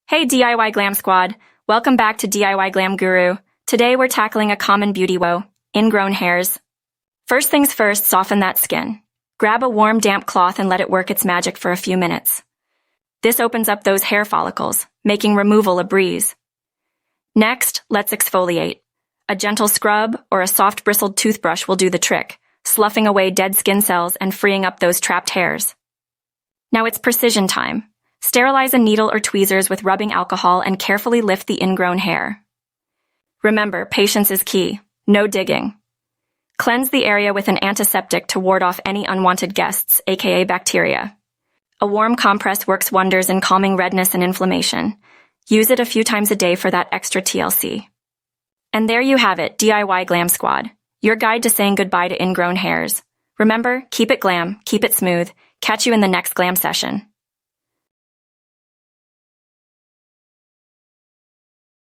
Hey DIY Glam Squad, welcome back to DIY Glam Guru. Today we're tackling a common beauty woe, ingrown hairs. First things first, soften that skin. Grab a warm, damp cloth and let it work its magic for a few minutes. This opens up those hair follicles, making removal a breeze. Next, let's exfoliate. A gentle scrub or a soft bristled toothbrush will do the trick, sloughing away dead skin cells and freeing up those trapped hairs. Now it's precision time. Sterilize a needle or tweezers with rubbing alcohol and carefully lift the ingrown hair. Remember, patience is key. No digging. Cleanse the area with an antiseptic to ward off any unwanted guests, aka bacteria. A warm compress works wonders in calming redness and inflammation. Use it a few times a day for that extra TLC. And there you have it, DIY Glam Squad. Your guide to saying goodbye to ingrown hairs. Remember, keep it glam, keep it smooth. Catch you in the next glam session.